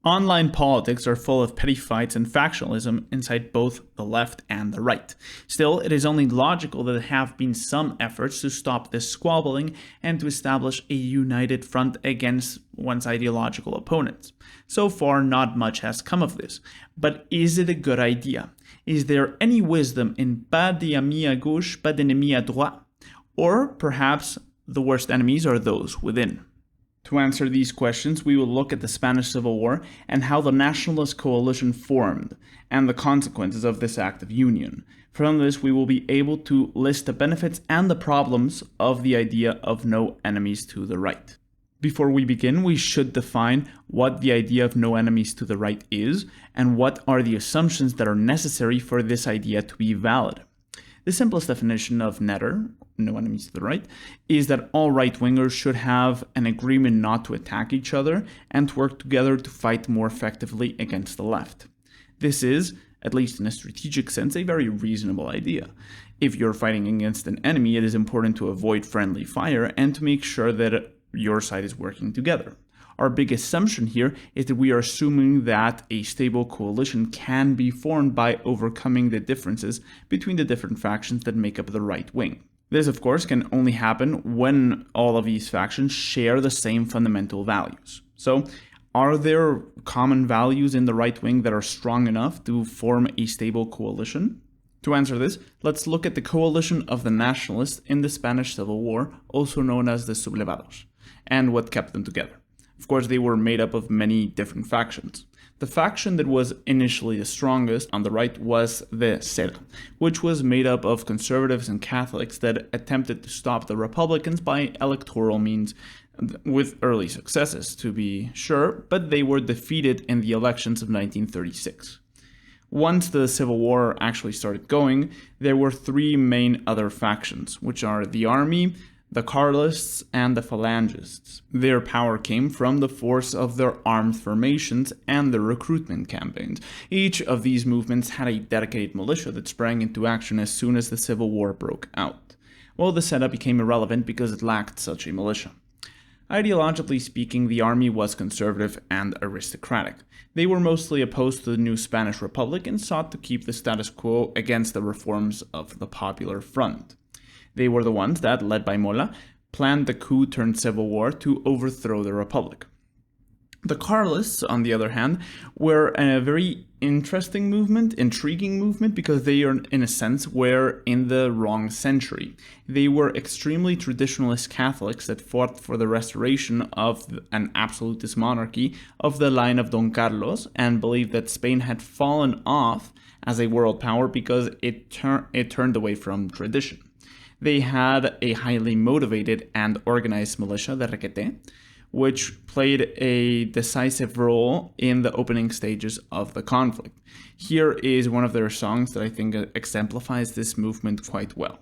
Online politics are full of petty fights and factionalism inside both the left and the right. Still, it is only logical that there have been some efforts to stop this squabbling and to establish a united front against one's ideological opponents. So far, not much has come of this. But is it a good idea? Is there any wisdom in pas d'ennemis à gauche, pas d'ennemis à droite? Or perhaps the worst enemies are those within? To answer these questions, we will look at the Spanish Civil War and how the Nationalist coalition formed, and the consequences of this act of union. From this, we will be able to list the benefits and the problems of the idea of no enemies to the right. Before we begin, we should define what the idea of no enemies to the right is, and what are the assumptions that are necessary for this idea to be valid. The simplest definition of netter, no enemies to the right, is that all right-wingers should have an agreement not to attack each other and to work together to fight more effectively against the left. This is, at least in a strategic sense, a very reasonable idea. If you're fighting against an enemy, it is important to avoid friendly fire and to make sure that your side is working together. Our big assumption here is that we are assuming that a stable coalition can be formed by overcoming the differences between the different factions that make up the right wing. This, of course, can only happen when all of these factions share the same fundamental values. So, are there common values in the right wing that are strong enough to form a stable coalition? To answer this, let's look at the coalition of the Nationalists in the Spanish Civil War, also known as the sublevados, and what kept them together. Of course, they were made up of many different factions. The faction that was initially the strongest on the right was the CER, which was made up of conservatives and Catholics that attempted to stop the Republicans by electoral means, with early successes, to be sure, but they were defeated in the elections of 1936. Once the Civil War actually started going, there were three main other factions, which are the Army, the Carlists, and the Phalangists. Their power came from the force of their armed formations and their recruitment campaigns. Each of these movements had a dedicated militia that sprang into action as soon as the Civil War broke out. Well, the setup became irrelevant because it lacked such a militia. Ideologically speaking, the army was conservative and aristocratic. They were mostly opposed to the new Spanish Republic and sought to keep the status quo against the reforms of the Popular Front. They were the ones that, led by Mola, planned the coup-turned-civil war to overthrow the Republic. The Carlists, on the other hand, were a very interesting movement, intriguing movement, because they are, in a sense, were in the wrong century. They were extremely traditionalist Catholics that fought for the restoration of an absolutist monarchy of the line of Don Carlos and believed that Spain had fallen off as a world power because it turned away from tradition. They had a highly motivated and organized militia, the Requete, which played a decisive role in the opening stages of the conflict. Here is one of their songs that I think exemplifies this movement quite well.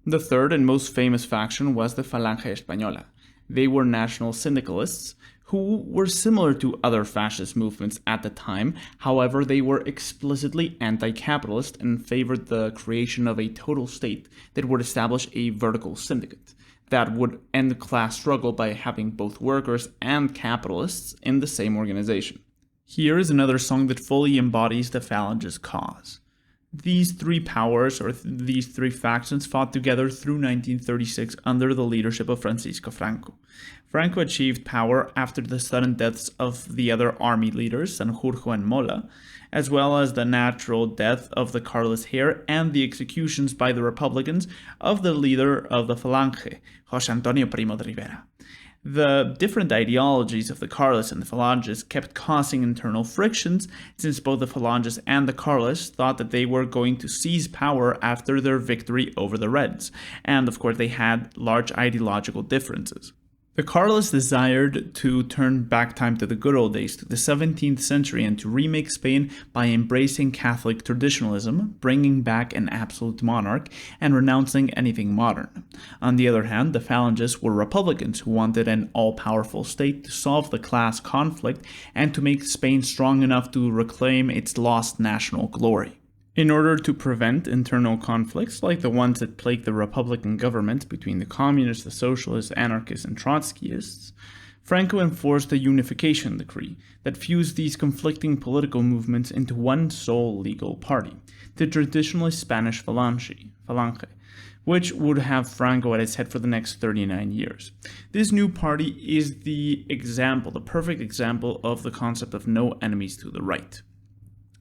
The third and most famous faction was the Falange Española. They were national syndicalists who were similar to other fascist movements at the time. However, they were explicitly anti-capitalist and favored the creation of a total state that would establish a vertical syndicate that would end the class struggle by having both workers and capitalists in the same organization. Here is another song that fully embodies the Phalange's cause. These three powers, or these three factions, fought together through 1936 under the leadership of Francisco Franco. Franco achieved power after the sudden deaths of the other army leaders, Sanjurjo and Mola, as well as the natural death of the Carlist heir and the executions by the Republicans of the leader of the Falange, José Antonio Primo de Rivera. The different ideologies of the Carlists and the Phalanges kept causing internal frictions, since both the Phalanges and the Carlists thought that they were going to seize power after their victory over the Reds, and of course they had large ideological differences. The Carlists desired to turn back time to the good old days, to the 17th century, and to remake Spain by embracing Catholic traditionalism, bringing back an absolute monarch, and renouncing anything modern. On the other hand, the Phalanges were Republicans who wanted an all-powerful state to solve the class conflict and to make Spain strong enough to reclaim its lost national glory. In order to prevent internal conflicts like the ones that plagued the Republican government between the communists, the socialists, anarchists, and Trotskyists, Franco enforced a unification decree that fused these conflicting political movements into one sole legal party, the traditionalist Spanish Falange, which would have Franco at its head for the next 39 years. This new party is the perfect example of the concept of no enemies to the right.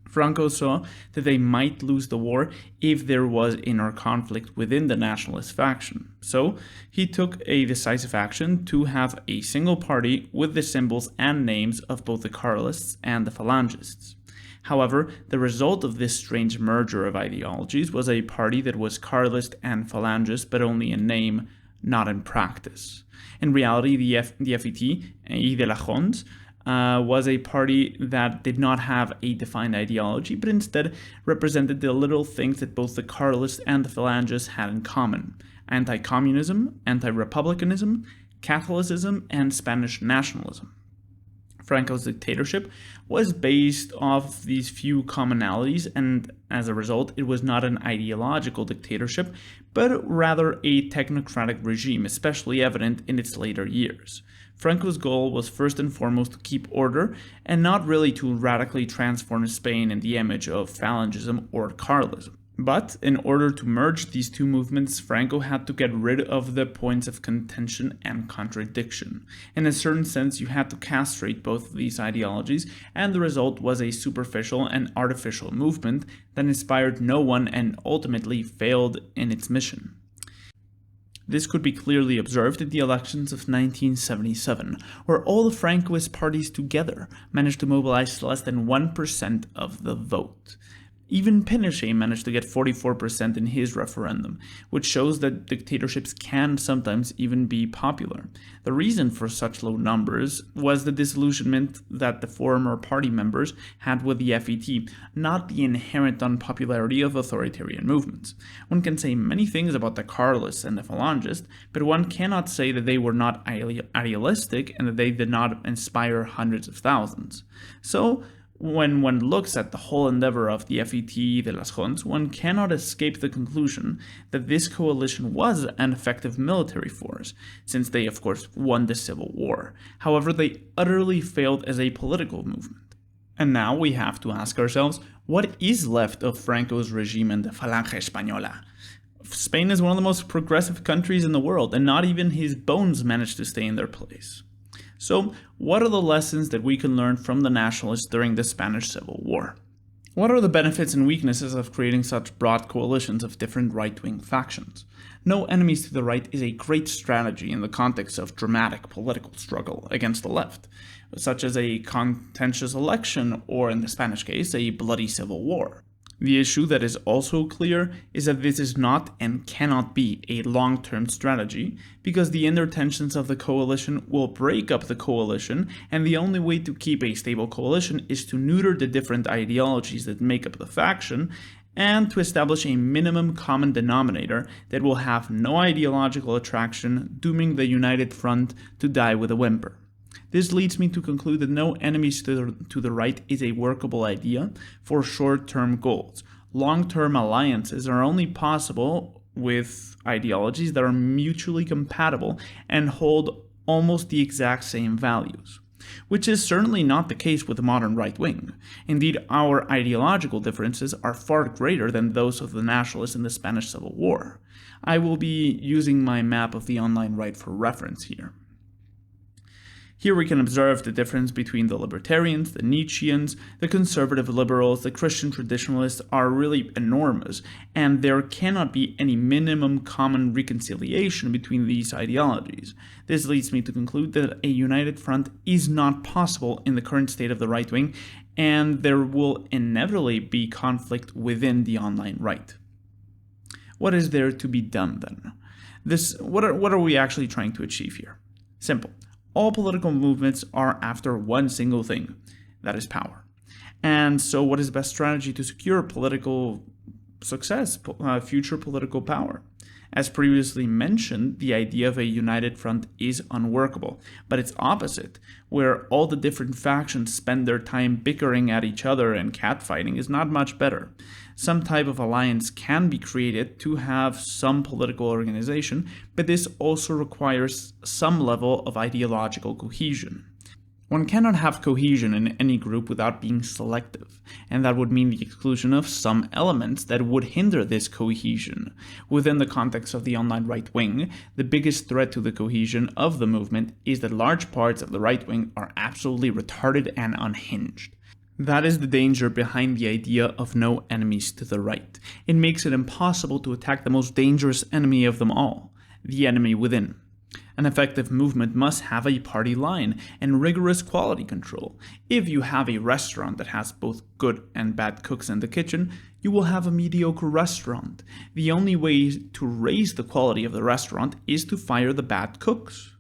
Franco saw that they might lose the war if there was inner conflict within the nationalist faction. So he took a decisive action to have a single party with the symbols and names of both the Carlists and the Phalangists. However, the result of this strange merger of ideologies was a party that was Carlist and Phalangist, but only in name, not in practice. In reality, the FET, y de la Jons, was a party that did not have a defined ideology, but instead represented the little things that both the Carlists and the Phalangists had in common: anti-communism, anti-republicanism, Catholicism, and Spanish nationalism. Franco's dictatorship was based off these few commonalities, and as a result, it was not an ideological dictatorship, but rather a technocratic regime, especially evident in its later years. Franco's goal was first and foremost to keep order, and not really to radically transform Spain in the image of Phalangism or Carlism. But in order to merge these two movements, Franco had to get rid of the points of contention and contradiction. In a certain sense, you had to castrate both of these ideologies, and the result was a superficial and artificial movement that inspired no one and ultimately failed in its mission. This could be clearly observed in the elections of 1977, where all the Francoist parties together managed to mobilize less than 1% of the vote. Even Pinochet managed to get 44% in his referendum, which shows that dictatorships can sometimes even be popular. The reason for such low numbers was the disillusionment that the former party members had with the FET, not the inherent unpopularity of authoritarian movements. One can say many things about the Carlists and the Phalangists, but one cannot say that they were not idealistic and that they did not inspire hundreds of thousands. So, when one looks at the whole endeavor of the FET de las Jons, one cannot escape the conclusion that this coalition was an effective military force, since they of course won the Civil War. However, they utterly failed as a political movement. And now we have to ask ourselves, what is left of Franco's regime and the Falange Española? Spain is one of the most progressive countries in the world, and not even his bones managed to stay in their place. So, what are the lessons that we can learn from the nationalists during the Spanish Civil War? What are the benefits and weaknesses of creating such broad coalitions of different right-wing factions? No enemies to the right is a great strategy in the context of dramatic political struggle against the left, such as a contentious election or, in the Spanish case, a bloody civil war. The issue that is also clear is that this is not and cannot be a long-term strategy, because the inner tensions of the coalition will break up the coalition, and the only way to keep a stable coalition is to neuter the different ideologies that make up the faction, and to establish a minimum common denominator that will have no ideological attraction, dooming the united front to die with a whimper. This leads me to conclude that no enemies to the right is a workable idea for short-term goals. Long-term alliances are only possible with ideologies that are mutually compatible and hold almost the exact same values, which is certainly not the case with the modern right wing. Indeed, our ideological differences are far greater than those of the nationalists in the Spanish Civil War. I will be using my map of the online right for reference here. Here we can observe the difference between the libertarians, the Nietzscheans, the conservative liberals, the Christian traditionalists are really enormous, and there cannot be any minimum common reconciliation between these ideologies. This leads me to conclude that a united front is not possible in the current state of the right wing, and there will inevitably be conflict within the online right. What is there to be done then? What are we actually trying to achieve here? Simple. All political movements are after one single thing, that is power. And so what is the best strategy to secure political success, future political power? As previously mentioned, the idea of a united front is unworkable, but its opposite, where all the different factions spend their time bickering at each other and catfighting, is not much better. Some type of alliance can be created to have some political organization, but this also requires some level of ideological cohesion. One cannot have cohesion in any group without being selective, and that would mean the exclusion of some elements that would hinder this cohesion. Within the context of the online right wing, the biggest threat to the cohesion of the movement is that large parts of the right wing are absolutely retarded and unhinged. That is the danger behind the idea of no enemies to the right. It makes it impossible to attack the most dangerous enemy of them all, the enemy within. An effective movement must have a party line and rigorous quality control. If you have a restaurant that has both good and bad cooks in the kitchen, you will have a mediocre restaurant. The only way to raise the quality of the restaurant is to fire the bad cooks.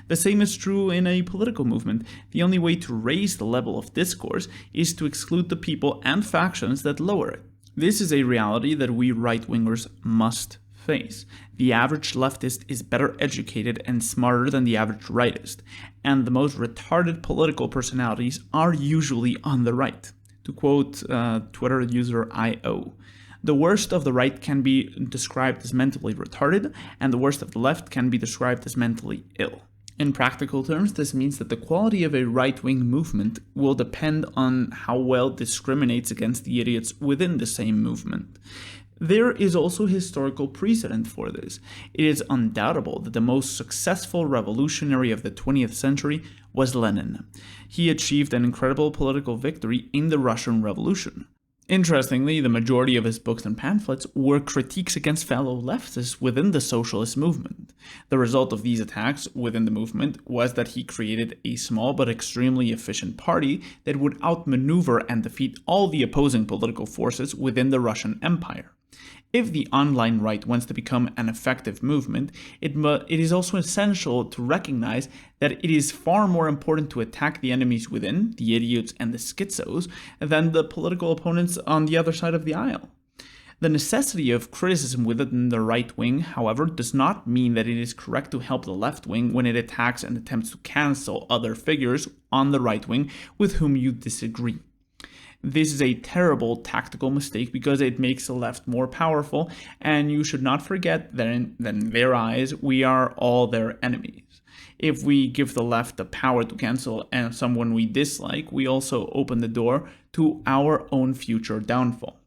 The same is true in a political movement. The only way to raise the level of discourse is to exclude the people and factions that lower it. This is a reality that we right-wingers must face. The average leftist is better educated and smarter than the average rightist, and the most retarded political personalities are usually on the right. To quote Twitter user IO, the worst of the right can be described as mentally retarded, and the worst of the left can be described as mentally ill. In practical terms, this means that the quality of a right-wing movement will depend on how well it discriminates against the idiots within the same movement. There is also historical precedent for this. It is undoubtable that the most successful revolutionary of the 20th century was Lenin. He achieved an incredible political victory in the Russian Revolution. Interestingly, the majority of his books and pamphlets were critiques against fellow leftists within the socialist movement. The result of these attacks within the movement was that he created a small but extremely efficient party that would outmaneuver and defeat all the opposing political forces within the Russian Empire. If the online right wants to become an effective movement, it is also essential to recognize that it is far more important to attack the enemies within, the idiots and the schizos, than the political opponents on the other side of the aisle. The necessity of criticism within the right wing, however, does not mean that it is correct to help the left wing when it attacks and attempts to cancel other figures on the right wing with whom you disagree. This is a terrible tactical mistake because it makes the left more powerful, and you should not forget that in their eyes, we are all their enemies. If we give the left the power to cancel someone we dislike, we also open the door to our own future downfall.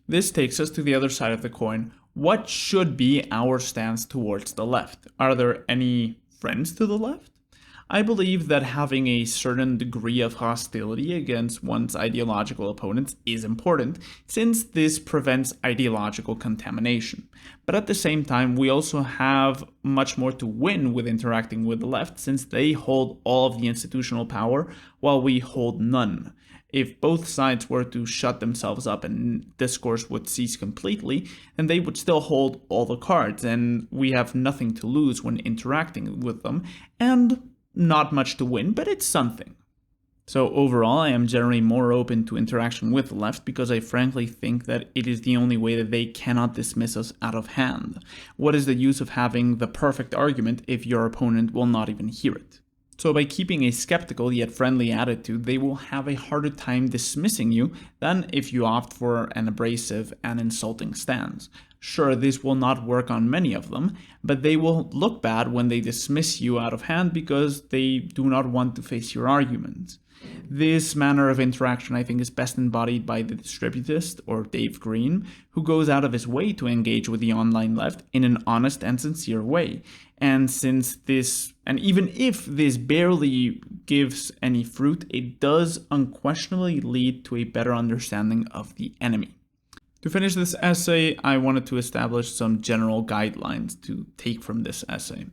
This takes us to the other side of the coin. What should be our stance towards the left? Are there any friends to the left? I believe that having a certain degree of hostility against one's ideological opponents is important, since this prevents ideological contamination. But at the same time, we also have much more to win with interacting with the left, since they hold all of the institutional power while we hold none. If both sides were to shut themselves up and discourse would cease completely, then they would still hold all the cards, and we have nothing to lose when interacting with them, and not much to win, but it's something. So overall, I am generally more open to interaction with the left because I frankly think that it is the only way that they cannot dismiss us out of hand. What is the use of having the perfect argument if your opponent will not even hear it? So by keeping a skeptical yet friendly attitude, they will have a harder time dismissing you than if you opt for an abrasive and insulting stance. Sure, this will not work on many of them, but they will look bad when they dismiss you out of hand because they do not want to face your arguments. This manner of interaction, I think, is best embodied by the distributist, or Dave Green, who goes out of his way to engage with the online left in an honest and sincere way. And even if this barely gives any fruit, it does unquestionably lead to a better understanding of the enemy. To finish this essay, I wanted to establish some general guidelines to take from this essay.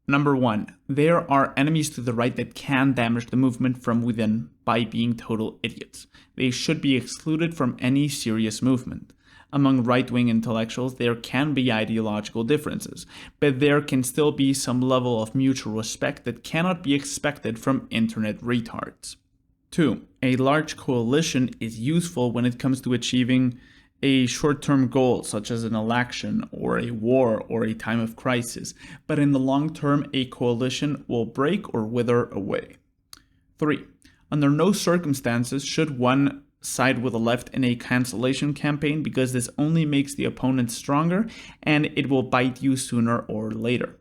Number 1, there are enemies to the right that can damage the movement from within by being total idiots. They should be excluded from any serious movement. Among right-wing intellectuals, there can be ideological differences, but there can still be some level of mutual respect that cannot be expected from internet retards. 2, a large coalition is useful when it comes to achieving a short-term goal such as an election or a war or a time of crisis, but in the long term a coalition will break or wither away. 3. Under no circumstances should one side with the left in a cancellation campaign, because this only makes the opponent stronger and it will bite you sooner or later.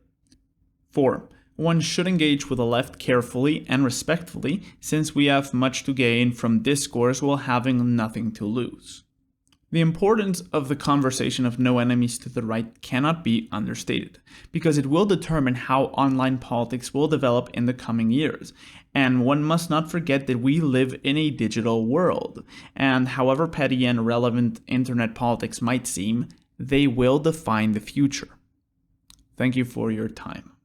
4. One should engage with the left carefully and respectfully, since we have much to gain from discourse while having nothing to lose. The importance of the conversation of no enemies to the right cannot be understated, because it will determine how online politics will develop in the coming years, and one must not forget that we live in a digital world, and however petty and irrelevant internet politics might seem, they will define the future. Thank you for your time.